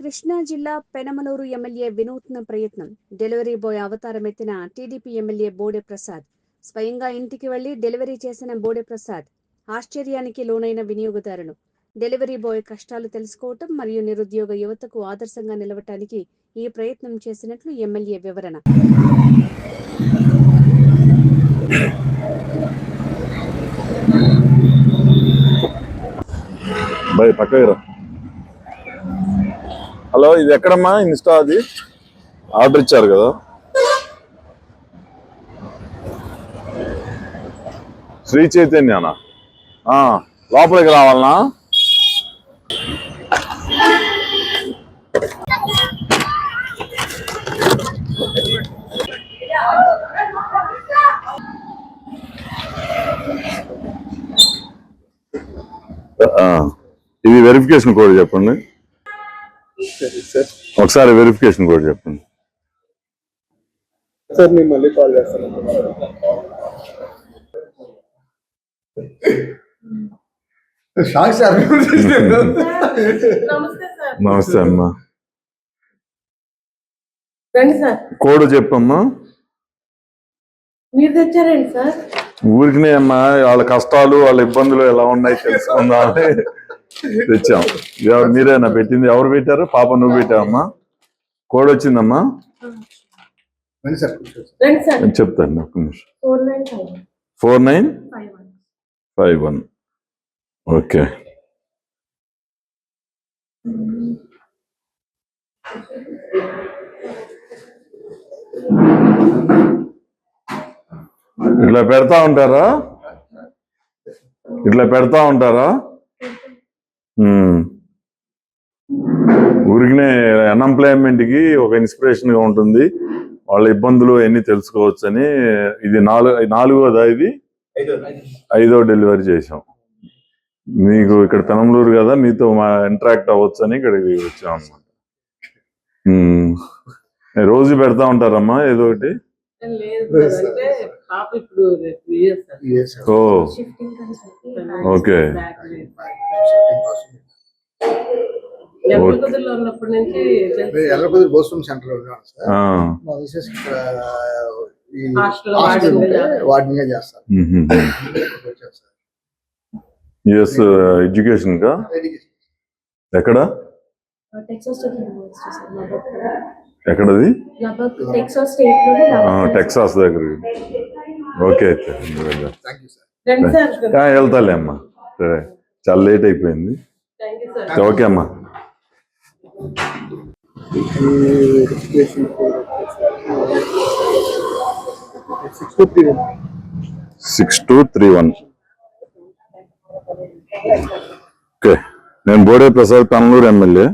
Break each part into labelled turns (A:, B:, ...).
A: కృష్ణా జిల్లా పెనమలూరు ఎమ్మెల్యే వినూత్న ప్రయత్నం. డెలివరీ బాయ్ అవతారం ఎత్తిన టీడీపీ ఎమ్మెల్యే బోడే ప్రసాద్. స్వయంగా ఇంటికి వెళ్లి డెలివరీ చేసిన బోడే ప్రసాద్ ఆశ్చర్యానికి లోనైన వినియోగదారులు. డెలివరీ బాయ్ కష్టాలు తెలుసుకోవటం మరియు నిరుద్యోగ యువతకు ఆదర్శంగా నిలవటానికి ఈ ప్రయత్నం చేసినట్లు ఎమ్మెల్యే వివరణ.
B: హలో, ఇది ఎక్కడమ్మా? ఇన్స్టా అది ఆర్డర్ ఇచ్చారు కదా. శ్రీ చైతన్యనా? లోపలికి రావాలనా? ఇది వెరిఫికేషన్ కోడ్ చెప్పండి. ఒకసారి వెరిఫికేషన్ కోడ్ చెప్పండి
C: సార్. నేను మళ్ళీ కాల్ చేస్తాను.
B: నమస్తే అమ్మా. కోడ్ చెప్పమ్మా.
D: మీరు తెచ్చారండి సార్?
B: ఊరికినే అమ్మా, వాళ్ళ కష్టాలు వాళ్ళ ఇబ్బందులు ఎలా ఉన్నాయి తెలుసుకుందామని తెచ్చాం. మీరేనా పెట్టింది? ఎవరు పెట్టారు? పాప నువ్వు పెట్టావమ్మా? కోడ్ వచ్చిందమ్మా? చెప్తాను ఒక్క నిమిషం. 4951. ఓకే. ఇట్లా పెడతా ఉంటారా? ఊరికినే అన్ఎంప్లాయ్మెంట్ కి ఒక ఇన్స్పిరేషన్ గా ఉంటుంది. వాళ్ళ ఇబ్బందులు అన్ని తెలుసుకోవచ్చు అని. ఇది నాలుగోదా? ఇది 5వ డెలివరీ చేసాం. మీకు ఇక్కడ పెనమలూరు కదా, మీతో ఇంటరాక్ట్ అవ్వచ్చు అని ఇక్కడికి వచ్చాం అన్నమాట. రోజు పెడతా ఉంటారమ్మా ఏదో ఒకటి? ఓకే. ఎడ్యుకేషన్ కా? ఎక్కడ? ఎక్కడది? టెక్సాస్ దగ్గర. ఓకే, అయితే వెళ్తాలే అమ్మా. సరే, చాలా లేట్ అయిపోయింది. ఓకే అమ్మా. 6231. ఓకే. నేను బోడే ప్రసాద్, పెనమలూరు ఎమ్మెల్యే.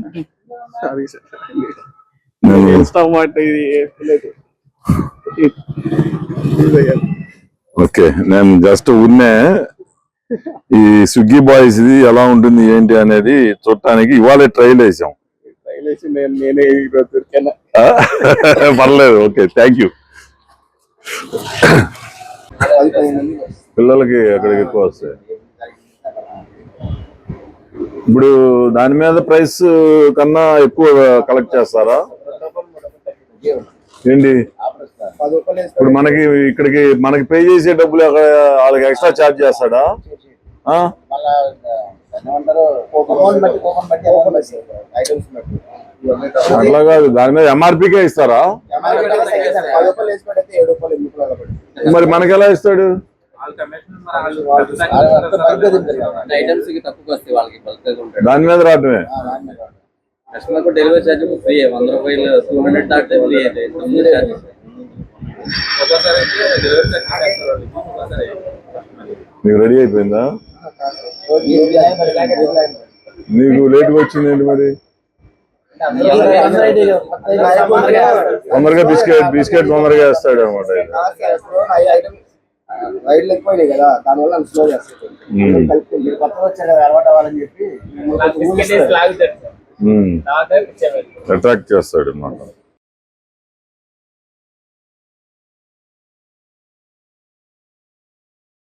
B: ఓకే, నేను జస్ట్ ఉన్నే ఈ స్విగ్గీ బాయ్స్ ఇది ఎలా ఉంటుంది ఏంటి అనేది చూడటానికి ఇవాళ ట్రైల్ వేసాం. పర్లేదు. Okay, thank you. పిల్లలకి ఎక్కడికి ఎక్కువ వస్తాయి. ఇప్పుడు దాని మీద ప్రైస్ కన్నా ఎక్కువ కలెక్ట్ చేస్తారా ఏంటి? ఇప్పుడు మనకి ఇక్కడికి మనకి పే చేసే డబ్బులు వాళ్ళకి ఎక్స్ట్రా ఛార్జ్ చేస్తాడా? అట్లా కాదు, దాని మీద ఎంఆర్పీకే ఇస్తారా? మరి మనకి ఎలా ఇస్తాడు? దాని మీద రావటమే.
E: డెలివరీ ఛార్జ్ ఫ్రీ, 100 రూపాయలు 200 దాటితే ఫ్రీ అయితే.
B: నీకు రెడీ అయిపోయిందా? నీకు లేట్గా వచ్చిందేంటి మరి? తొందరగా బిస్కెట్ తొందరగా వేస్తాడు అనమాట. అట్రాక్ట్ చేస్తాడు అన్నమాట.